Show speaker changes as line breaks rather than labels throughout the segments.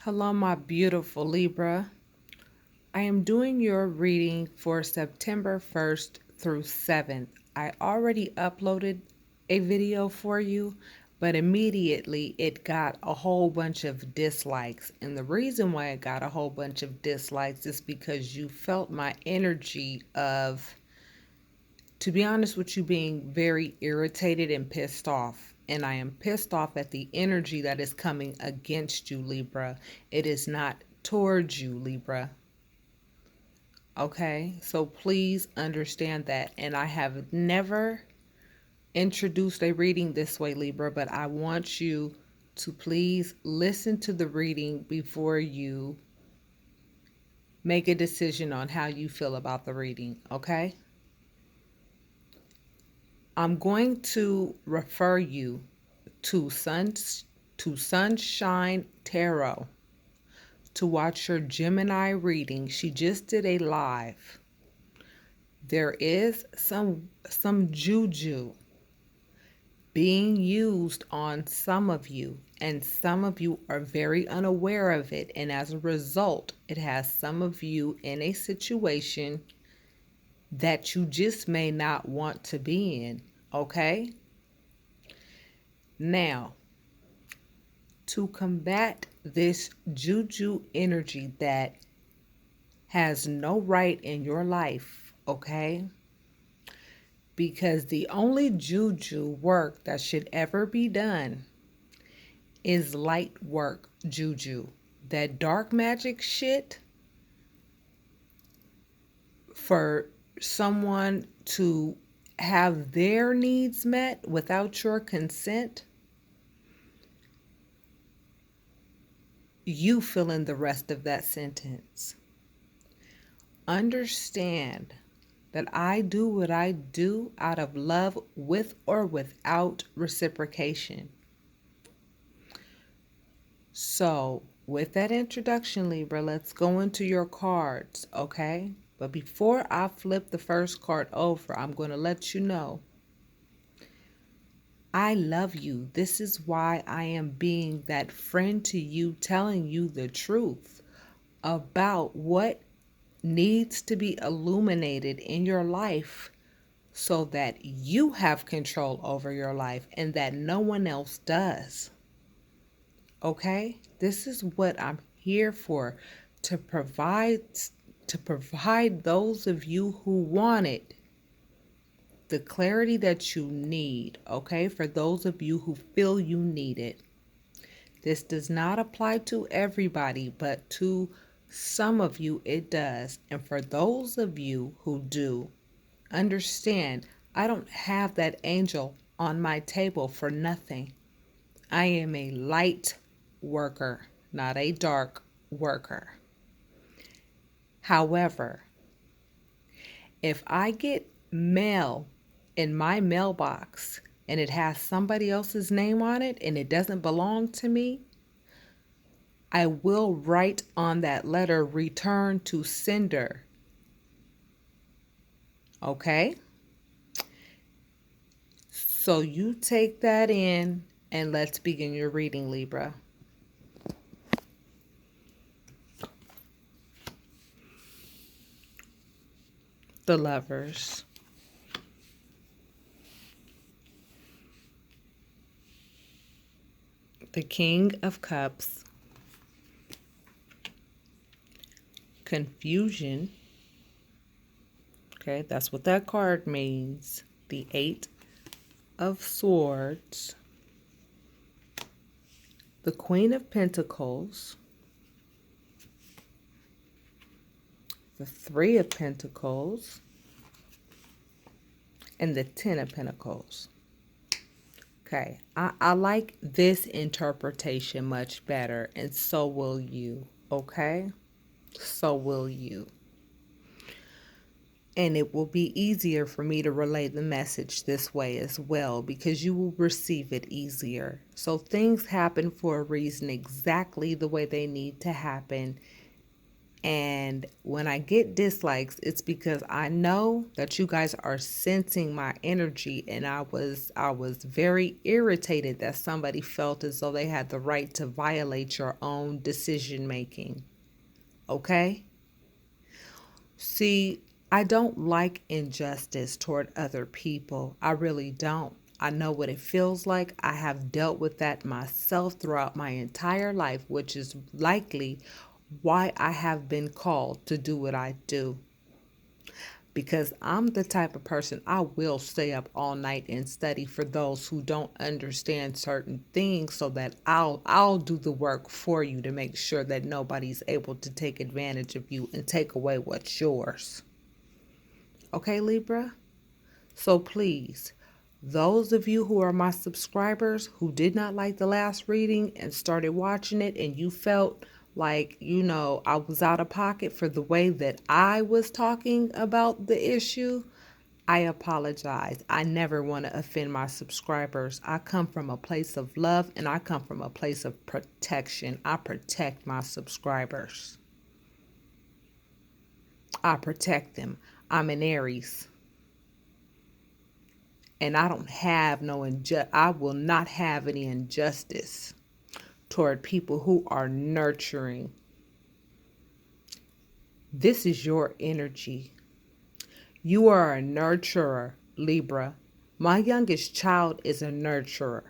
Hello, my beautiful Libra. I am doing your reading for September 1st through 7th. I already uploaded a video for you, but immediately it got a whole bunch of dislikes. And the reason why it got a whole bunch of dislikes is because you felt my energy of, to be honest with you, being very irritated and pissed off. And I am pissed off at the energy that is coming against you, Libra. It is not towards you, Libra. Okay, so please understand that. And I have never introduced a reading this way, Libra, but I want you to please listen to the reading before you make a decision on how you feel about the reading, okay? I'm going to refer you to Sunshine Tarot to watch her Gemini reading. She just did a live. There is some juju being used on some of you, and some of you are very unaware of it, and as a result, it has some of you in a situation that you just may not want to be in, okay? Now, to combat this juju energy that has no right in your life, okay? Because the only juju work that should ever be done is light work juju. That dark magic shit, for someone to have their needs met without your consent, you fill in the rest of that sentence. Understand that I do what I do out of love, with or without reciprocation. So, with that introduction, Libra, let's go into your cards, okay? But before I flip the first card over, I'm going to let you know I love you. This is why I am being that friend to you, telling you the truth about what needs to be illuminated in your life so that you have control over your life and that no one else does. Okay? This is what I'm here for, to provide those of you who want it the clarity that you need, okay? For those of you who feel you need it. This does not apply to everybody, but to some of you it does. And for those of you who do, understand, I don't have that angel on my table for nothing. I am a light worker, not a dark worker. However, if I get mail in my mailbox and it has somebody else's name on it and it doesn't belong to me, I will write on that letter, return to sender. Okay? So you take that in and let's begin your reading, Libra. The Lovers. The King of Cups. Confusion. Okay, that's what that card means. The Eight of Swords. The Queen of Pentacles. The Three of Pentacles. And the Ten of Pentacles. Okay, I like this interpretation much better, and so will you, okay? So will you. And it will be easier for me to relay the message this way as well, because you will receive it easier. So things happen for a reason, exactly the way they need to happen. And when I get dislikes, it's because I know that you guys are sensing my energy, and I was very irritated that somebody felt as though they had the right to violate your own decision making. Okay? See, I don't like injustice toward other people. I really don't. I know what it feels like. I have dealt with that myself throughout my entire life, which is likely why I have been called to do what I do. Because I'm the type of person, I will stay up all night and study for those who don't understand certain things, so that I'll do the work for you to make sure that nobody's able to take advantage of you and take away what's yours. Okay, Libra? So please, those of you who are my subscribers who did not like the last reading and started watching it, and you felt like, I was out of pocket for the way that I was talking about the issue, I apologize. I never want to offend my subscribers. I come from a place of love, and I come from a place of protection. I protect my subscribers. I protect them. I'm an Aries. And I don't have I will not have any injustice toward people who are nurturing. This is your energy. You are a nurturer, Libra. My youngest child is a nurturer.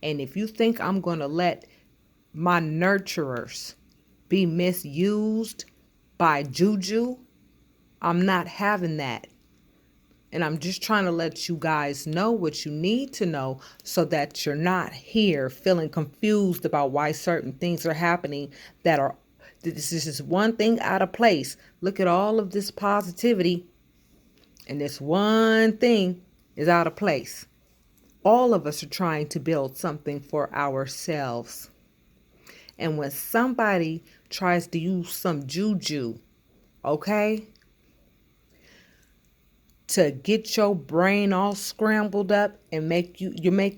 And if you think I'm going to let my nurturers be misused by juju, I'm not having that. And I'm just trying to let you guys know what you need to know, so that you're not here feeling confused about why certain things are happening this is just one thing out of place. Look at all of this positivity, and this one thing is out of place. All of us are trying to build something for ourselves. And when somebody tries to use some juju, okay, to get your brain all scrambled up and make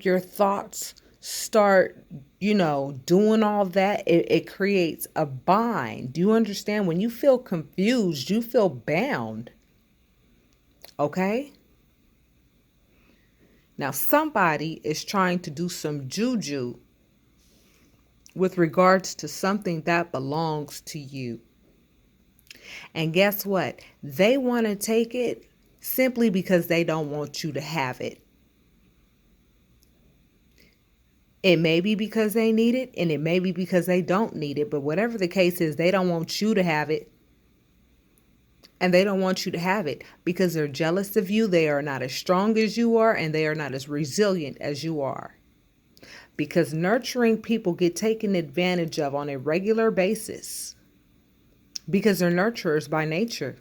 your thoughts start, doing all that, it creates a bind. Do you understand? When you feel confused, you feel bound. Okay? Now somebody is trying to do some juju with regards to something that belongs to you. And guess what? They want to take it simply because they don't want you to have it. It may be because they need it, and it may be because they don't need it. But whatever the case is, they don't want you to have it. And they don't want you to have it because they're jealous of you. They are not as strong as you are, and they are not as resilient as you are. Because nurturing people get taken advantage of on a regular basis because they're nurturers by nature.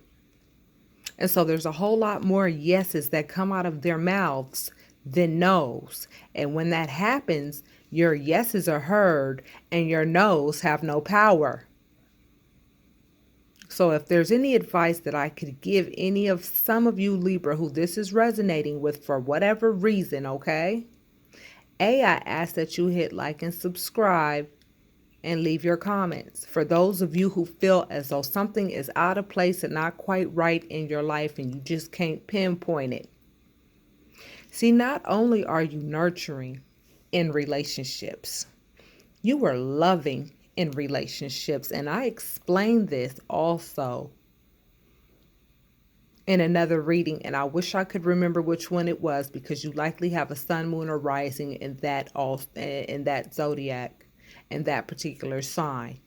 And so there's a whole lot more yeses that come out of their mouths than no's. And when that happens, your yeses are heard and your no's have no power. So if there's any advice that I could give some of you Libra who this is resonating with for whatever reason, okay? I ask that you hit like and subscribe and leave your comments. For those of you who feel as though something is out of place and not quite right in your life and you just can't pinpoint it. See, not only are you nurturing in relationships, you are loving in relationships. And I explained this also in another reading, and I wish I could remember which one it was, because you likely have a sun, moon, or rising in that zodiac, in that particular sign.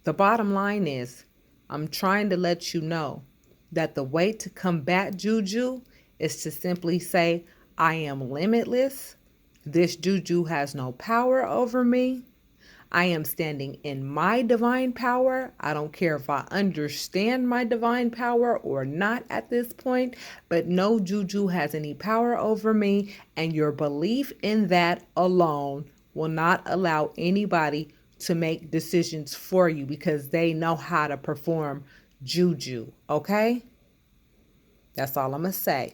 The bottom line is, I'm trying to let you know that the way to combat juju is to simply say, I am limitless. This juju has no power over me. I am standing in my divine power. I don't care if I understand my divine power or not at this point, but no juju has any power over me, and your belief in that alone will not allow anybody to make decisions for you because they know how to perform juju, okay? That's all I'm going to say.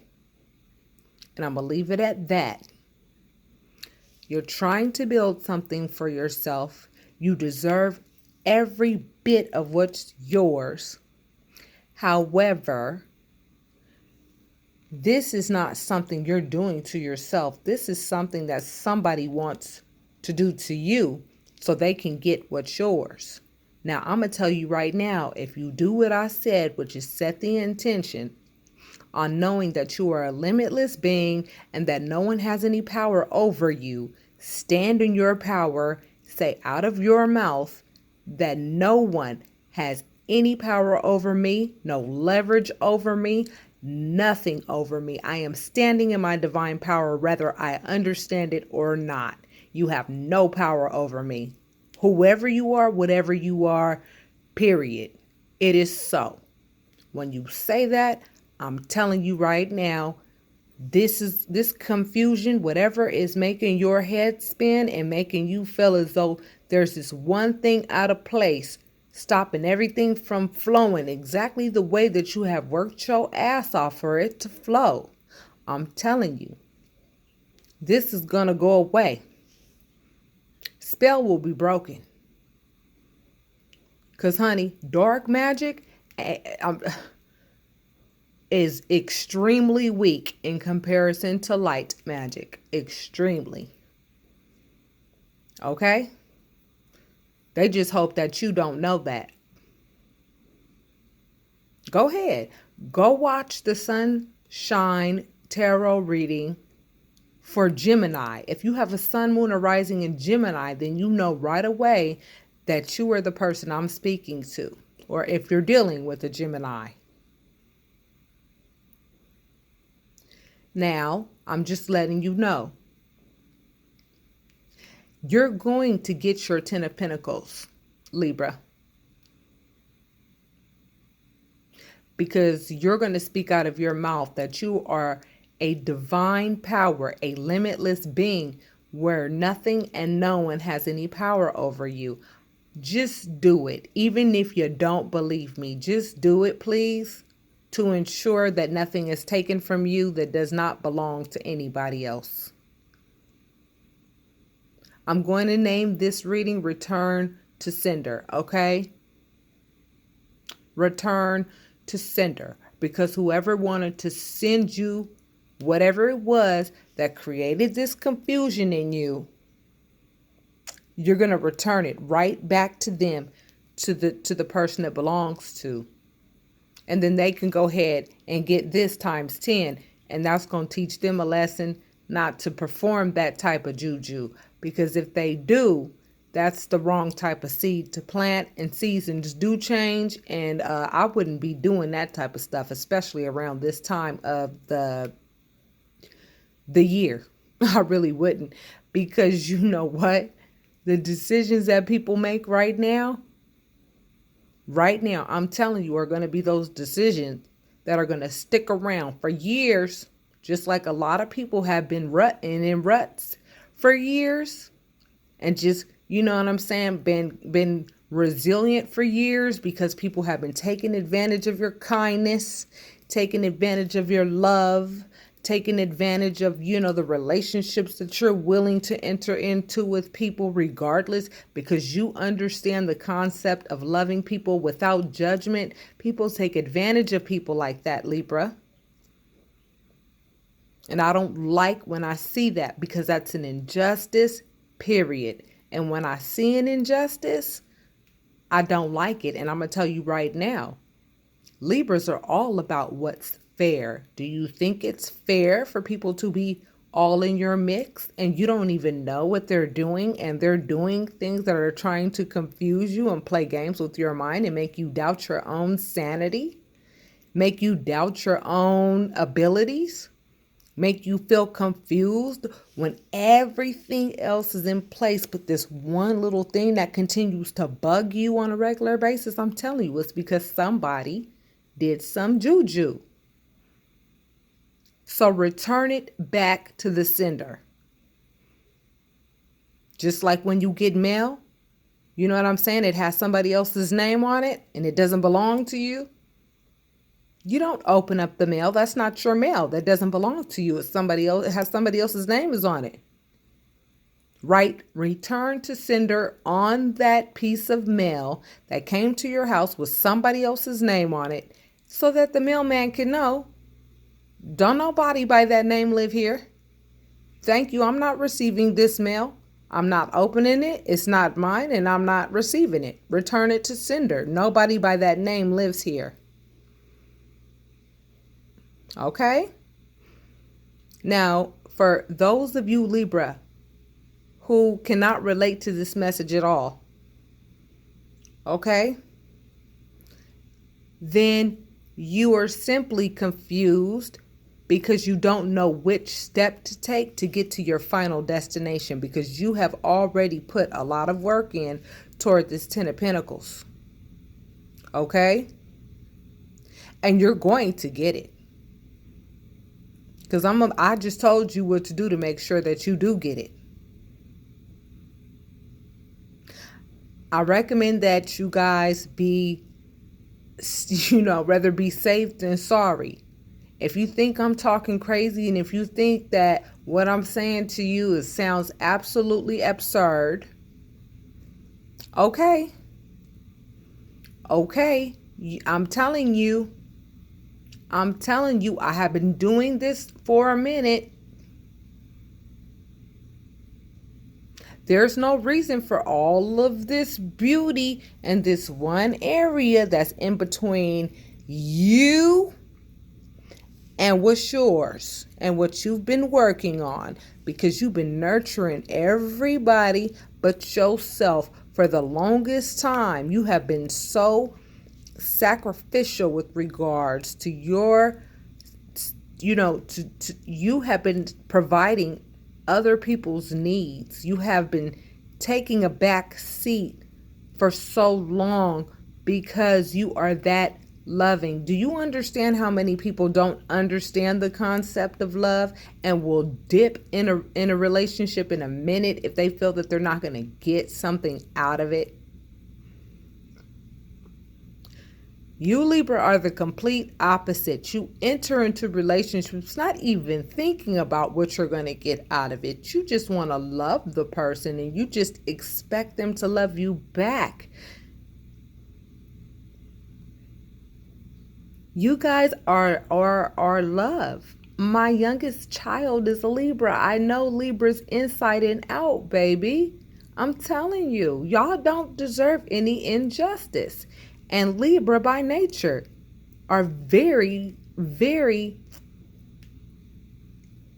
And I'm going to leave it at that. You're trying to build something for yourself. You deserve every bit of what's yours. However, this is not something you're doing to yourself. This is something that somebody wants to do to you so they can get what's yours. Now, I'm going to tell you right now, if you do what I said, which is set the intention on knowing that you are a limitless being and that no one has any power over you, stand in your power, say out of your mouth that no one has any power over me, no leverage over me, nothing over me. I am standing in my divine power, whether I understand it or not. You have no power over me. Whoever you are, whatever you are, period. It is so. When you say that, I'm telling you right now, this confusion, whatever is making your head spin and making you feel as though there's this one thing out of place, stopping everything from flowing exactly the way that you have worked your ass off for it to flow. I'm telling you, this is going to go away. Spell will be broken. Because, honey, dark magic is extremely weak in comparison to light magic. Extremely. Okay? They just hope that you don't know that. Go ahead. Go watch the Sunshine Tarot reading for Gemini. If you have a sun, moon, or rising in Gemini, then you know right away that you are the person I'm speaking to. Or if you're dealing with a Gemini. Now, I'm just letting you know. You're going to get your 10 of Pentacles, Libra. Because you're going to speak out of your mouth that you are a divine power, a limitless being where nothing and no one has any power over you. Just do it. Even if you don't believe me, just do it, please, to ensure that nothing is taken from you that does not belong to anybody else. I'm going to name this reading Return to Sender, okay? Return to Sender, because whoever wanted to send you whatever it was that created this confusion in you, you're going to return it right back to them, to the person it belongs to. And then they can go ahead and get this times 10. And that's going to teach them a lesson not to perform that type of juju. Because if they do, that's the wrong type of seed to plant, and seasons do change. And I wouldn't be doing that type of stuff, especially around this time of the year. I really wouldn't. Because you know what? The decisions that people make right now, I'm telling you, are going to be those decisions that are going to stick around for years, just like a lot of people have been in ruts for years, and just, you know what I'm saying, been resilient for years because people have been taking advantage of your kindness, taking advantage of your love, taking advantage of, you know, the relationships that you're willing to enter into with people regardless, because you understand the concept of loving people without judgment. People take advantage of people like that, Libra. And I don't like when I see that, because that's an injustice, period. And when I see an injustice, I don't like it. And I'm going to tell you right now, Libras are all about what's fair. Do you think it's fair for people to be all in your mix and you don't even know what they're doing, and they're doing things that are trying to confuse you and play games with your mind and make you doubt your own sanity, make you doubt your own abilities, make you feel confused when everything else is in place, but this one little thing that continues to bug you on a regular basis? I'm telling you, it's because somebody did some juju. So return it back to the sender. Just like when you get mail, you know what I'm saying? It has somebody else's name on it and it doesn't belong to you. You don't open up the mail. That's not your mail. That doesn't belong to you. It's somebody else. It has somebody else's name is on it. Write return to sender on that piece of mail that came to your house with somebody else's name on it so that the mailman can know, don't nobody by that name live here. Thank you. I'm not receiving this mail. I'm not opening it. It's not mine, and I'm not receiving it. Return it to sender. Nobody by that name lives here. Okay? Now, for those of you Libra who cannot relate to this message at all, okay, then you are simply confused because you don't know which step to take to get to your final destination, because you have already put a lot of work in toward this 10 of Pentacles. Okay? And you're going to get it. Because I just told you what to do to make sure that you do get it. I recommend that you guys be, rather be safe than sorry. If you think I'm talking crazy, and if you think that what I'm saying to you sounds absolutely absurd, okay, I'm telling you, I have been doing this for a minute. There's no reason for all of this beauty in this one area that's in between you and what's yours and what you've been working on, because you've been nurturing everybody but yourself for the longest time. You have been so sacrificial with regards to your, you have been providing other people's needs. You have been taking a back seat for so long because you are that loving. Do you understand how many people don't understand the concept of love and will dip in a relationship in a minute if they feel that they're not going to get something out of it? You Libra are the complete opposite. You enter into relationships not even thinking about what you're going to get out of it. You just want to love the person, and you just expect them to love you back. You guys are love. My youngest child is a Libra. I know Libras inside and out, baby. I'm telling you, y'all don't deserve any injustice. And Libra by nature are very, very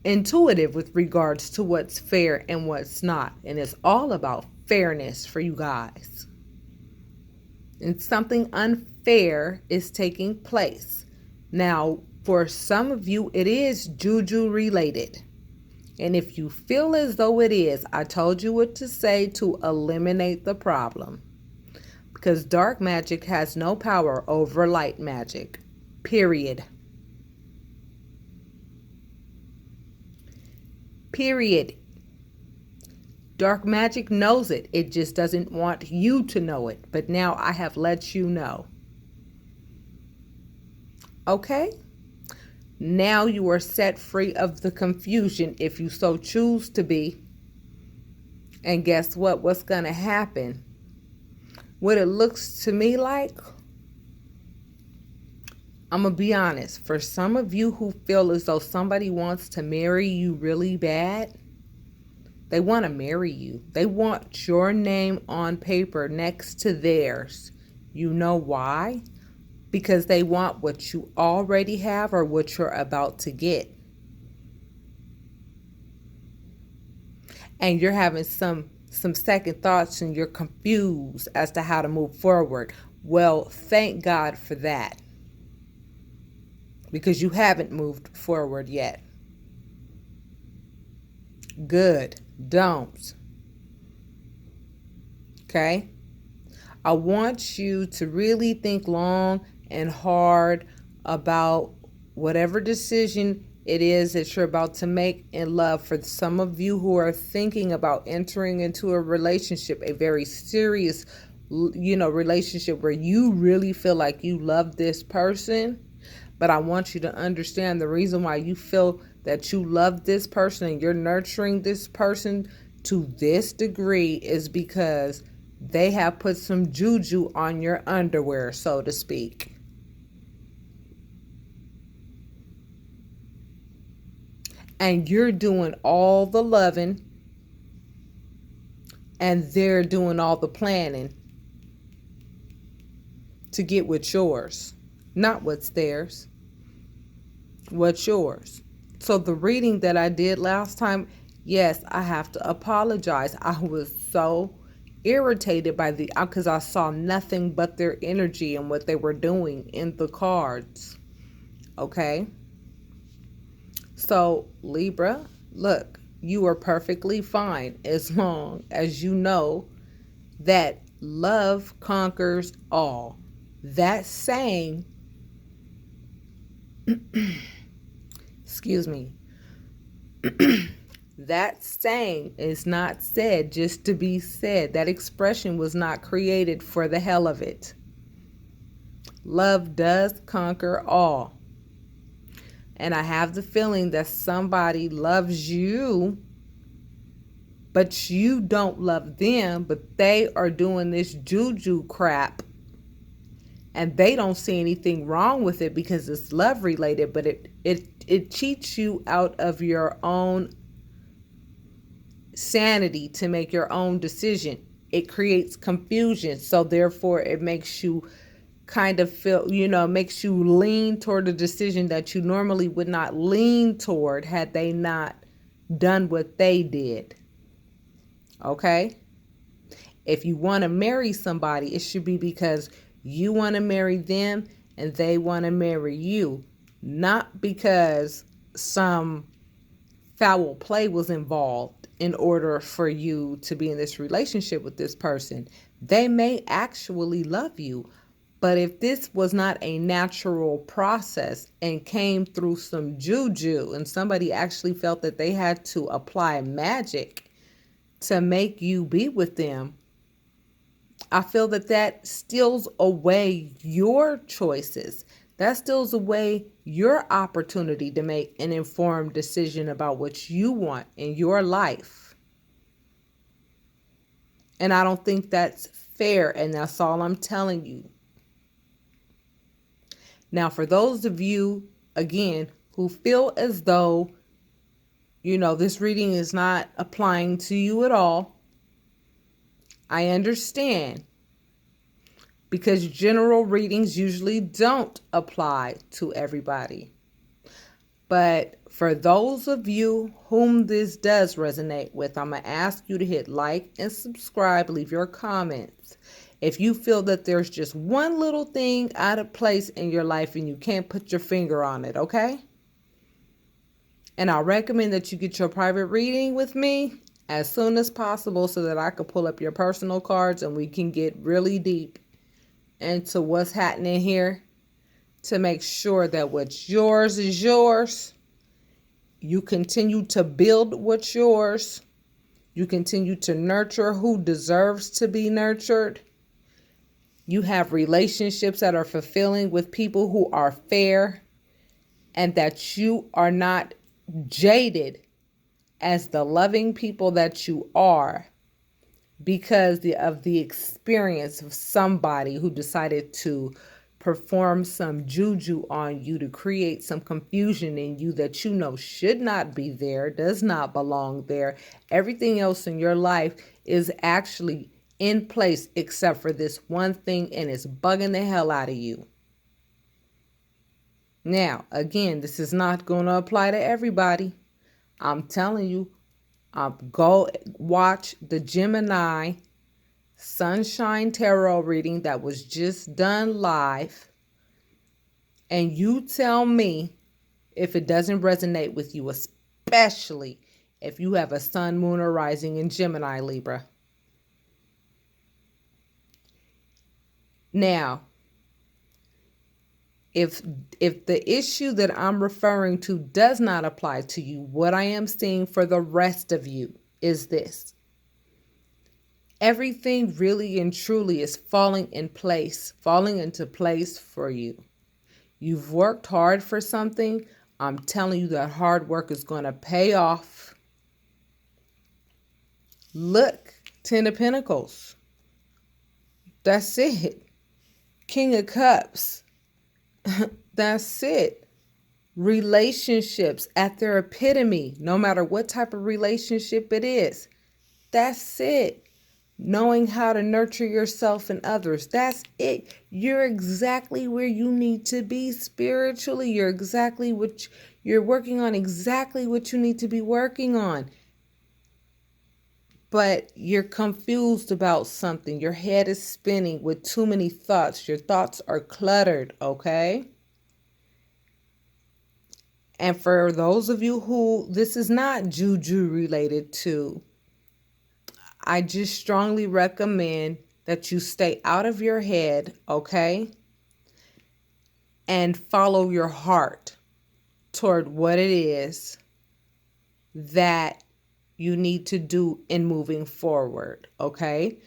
intuitive with regards to what's fair and what's not. And it's all about fairness for you guys. And something unfair is taking place. Now, for some of you, it is juju related. And if you feel as though it is, I told you what to say to eliminate the problem. Because dark magic has no power over light magic. Period. Period. Dark magic knows it. It just doesn't want you to know it. But now I have let you know. Okay? Now you are set free of the confusion if you so choose to be. And guess what? What's going to happen? What it looks to me like, I'm going to be honest. For some of you who feel as though somebody wants to marry you really bad, they want to marry you. They want your name on paper next to theirs. You know why? Because they want what you already have or what you're about to get. And you're having some second thoughts, and you're confused as to how to move forward. Well, thank God for that. Because you haven't moved forward yet. Good. Don't. Okay? I want you to really think long and hard about whatever decision it is that you're about to make in love. For some of you who are thinking about entering into a relationship, a very serious, relationship where you really feel like you love this person. But I want you to understand the reason why you feel that you love this person and you're nurturing this person to this degree is because they have put some juju on your underwear, so to speak. And you're doing all the loving and they're doing all the planning to get what's yours, not what's theirs, what's yours. So the reading that I did last time, yes, I have to apologize. I was so irritated by because I saw nothing but their energy and what they were doing in the cards. Okay? So, Libra, look, you are perfectly fine as long as you know that love conquers all. That saying, excuse me, that saying is not said just to be said. That expression was not created for the hell of it. Love does conquer all. And I have the feeling that somebody loves you, but you don't love them, but they are doing this juju crap. And they don't see anything wrong with it because it's love related, but it cheats you out of your own sanity to make your own decision. It creates confusion. So therefore it makes you kind of feel, makes you lean toward a decision that you normally would not lean toward had they not done what they did. Okay? If you want to marry somebody, it should be because you want to marry them and they want to marry you, not because some foul play was involved in order for you to be in this relationship with this person. They may actually love you, but if this was not a natural process and came through some juju and somebody actually felt that they had to apply magic to make you be with them, I feel that that steals away your choices. That steals away your opportunity to make an informed decision about what you want in your life. And I don't think that's fair, and that's all I'm telling you. Now, for those of you, again, who feel as though, this reading is not applying to you at all, I understand, because general readings usually don't apply to everybody. But for those of you whom this does resonate with, I'm going to ask you to hit like and subscribe, leave your comments. If you feel that there's just one little thing out of place in your life and you can't put your finger on it, okay? And I recommend that you get your private reading with me as soon as possible so that I can pull up your personal cards and we can get really deep into what's happening here to make sure that what's yours is yours. You continue to build what's yours. You continue to nurture who deserves to be nurtured. You have relationships that are fulfilling with people who are fair, and that you are not jaded as the loving people that you are because of the experience of somebody who decided to perform some juju on you to create some confusion in you that should not be there, does not belong there. Everything else in your life is actually in place except for this one thing, and it's bugging the hell out of you. Now, again, this is not going to apply to everybody. I'm telling you, go watch the Gemini Sunshine Tarot reading that was just done live, and you tell me if it doesn't resonate with you, especially if you have a sun, moon, or rising in Gemini, Libra. Now, if the issue that I'm referring to does not apply to you, what I am seeing for the rest of you is this. Everything really and truly is falling into place for you. You've worked hard for something. I'm telling you that hard work is going to pay off. Look, Ten of Pentacles. That's it. King of Cups. That's it. Relationships at their epitome, no matter what type of relationship it is. That's it. Knowing how to nurture yourself and others. That's it. You're exactly where you need to be spiritually. You're working on exactly what you need to be working on. But you're confused about something. Your head is spinning with too many thoughts. Your thoughts are cluttered, okay? And for those of you who this is not juju related to, I just strongly recommend that you stay out of your head, okay? And follow your heart toward what it is that you need to do in moving forward, okay?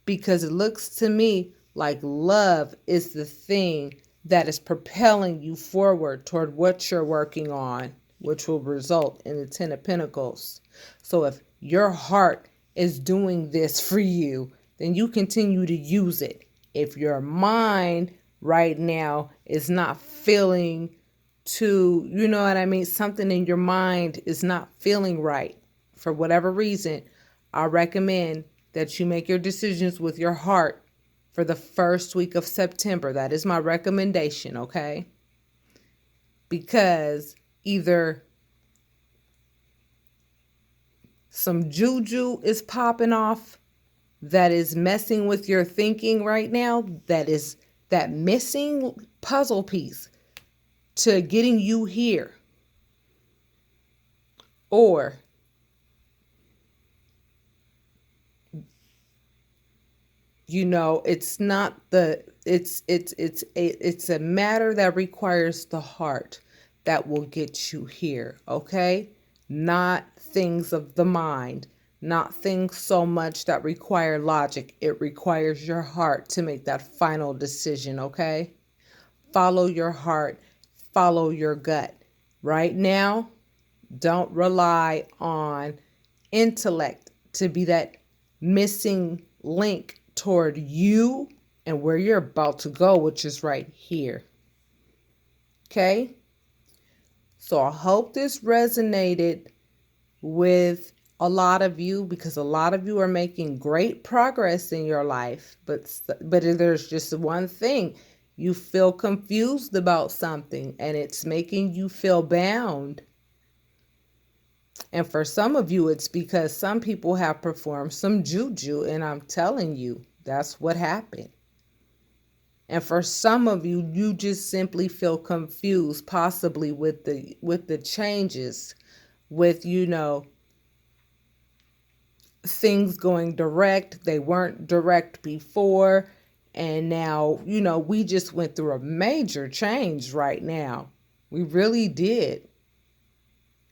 Because it looks to me like love is the thing that is propelling you forward toward what you're working on, which will result in the Ten of Pentacles. So if your heart is doing this for you, then you continue to use it. If your mind right now is not feeling to, you know what I mean, something in your mind is not feeling right for whatever reason, I recommend that you make your decisions with your heart for the first week of September. That is my recommendation, okay? Because either some juju is popping off that is messing with your thinking right now, that is that missing puzzle piece to getting you here. Or it's not it's a matter that requires the heart that will get you here, okay? Not things of the mind, not things so much that require logic. It requires your heart to make that final decision, okay? Follow your heart, follow your gut. Right now, don't rely on intellect to be that missing link toward you and where you're about to go, which is right here. Okay? So I hope this resonated with a lot of you, because a lot of you are making great progress in your life. But there's just one thing. You feel confused about something and it's making you feel bound. And for some of you, it's because some people have performed some juju, and I'm telling you, that's what happened. And for some of you, you just simply feel confused, possibly with the changes, with, things going direct. They weren't direct before. And now, we just went through a major change right now. We really did.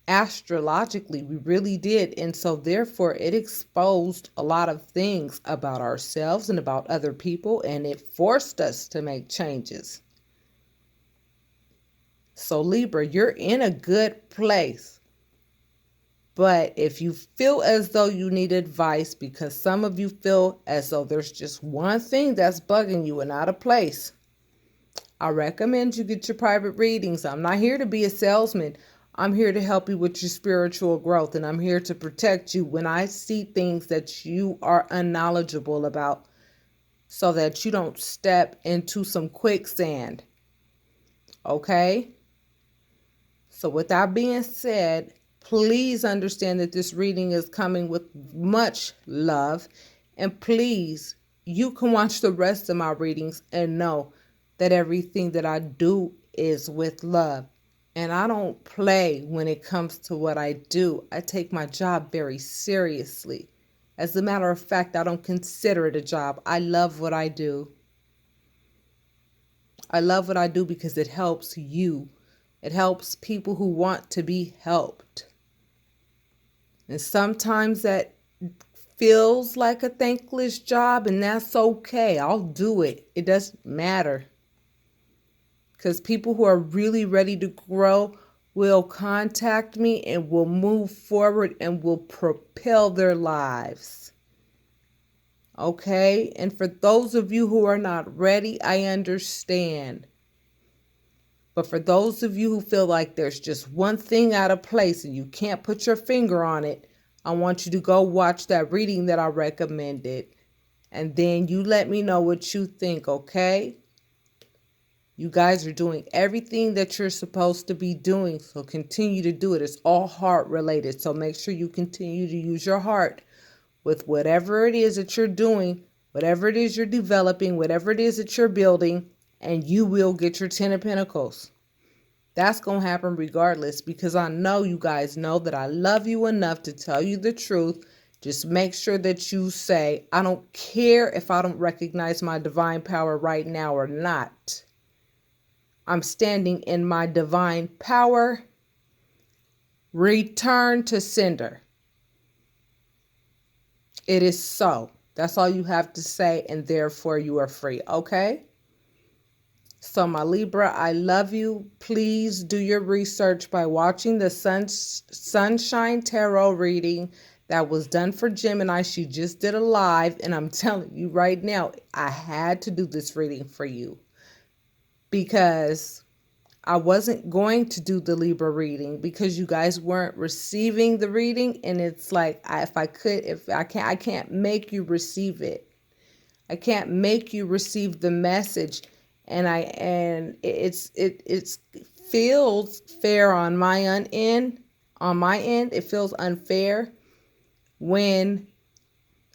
Astrologically, we really did. And so therefore it exposed a lot of things about ourselves and about other people, and it forced us to make changes. So Libra, you're in a good place. But if you feel as though you need advice, because some of you feel as though there's just one thing that's bugging you and out of place, I recommend you get your private readings. I'm not here to be a salesman. I'm here to help you with your spiritual growth, and I'm here to protect you when I see things that you are unknowledgeable about, so that you don't step into some quicksand. Okay? So with that being said, please understand that this reading is coming with much love, and please, you can watch the rest of my readings and know that everything that I do is with love. And I don't play when it comes to what I do. I take my job very seriously. As a matter of fact, I don't consider it a job. I love what I do. I love what I do because it helps you. It helps people who want to be helped. And sometimes that feels like a thankless job, and that's okay. I'll do it. It doesn't matter. Because people who are really ready to grow will contact me and will move forward and will propel their lives. Okay? And for those of you who are not ready, I understand. But for those of you who feel like there's just one thing out of place and you can't put your finger on it, I want you to go watch that reading that I recommended. And then you let me know what you think, okay? You guys are doing everything that you're supposed to be doing, so continue to do it. It's all heart related, so make sure you continue to use your heart with whatever it is that you're doing, whatever it is you're developing, whatever it is that you're building, and you will get your 10 of Pentacles. That's going to happen regardless, because I know you guys know that I love you enough to tell you the truth. Just make sure that you say, I don't care if I don't recognize my divine power right now or not. I'm standing in my divine power. Return to sender. It is so. That's all you have to say, and therefore you are free, okay? So my Libra, I love you. Please do your research by watching the Sunshine Tarot reading that was done for Gemini. She just did a live, and I'm telling you right now, I had to do this reading for you because I wasn't going to do the Libra reading because you guys weren't receiving the reading, and it's like I can't make you receive it. I can't make you receive the message, and it feels fair on my end. On my end, it feels unfair when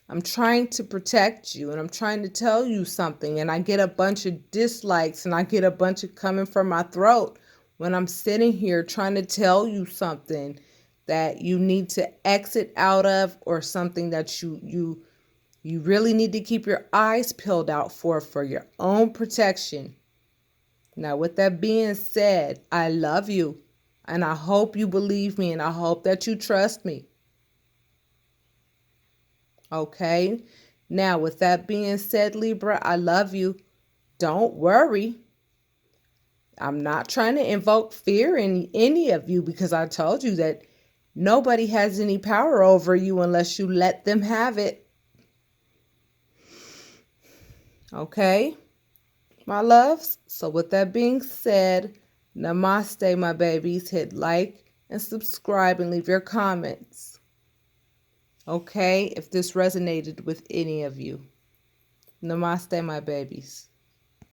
I'm trying to protect you and I'm trying to tell you something, and I get a bunch of dislikes and I get a bunch of coming from my throat when I'm sitting here trying to tell you something that you need to exit out of, or something that you really need to keep your eyes peeled out for your own protection. Now, with that being said, I love you, and I hope you believe me, and I hope that you trust me. Okay? Now, with that being said, Libra, I love you. Don't worry. I'm not trying to invoke fear in any of you, because I told you that nobody has any power over you unless you let them have it. Okay, my loves? So with that being said, namaste, my babies. Hit like and subscribe and leave your comments. Okay, if this resonated with any of you. Namaste, my babies.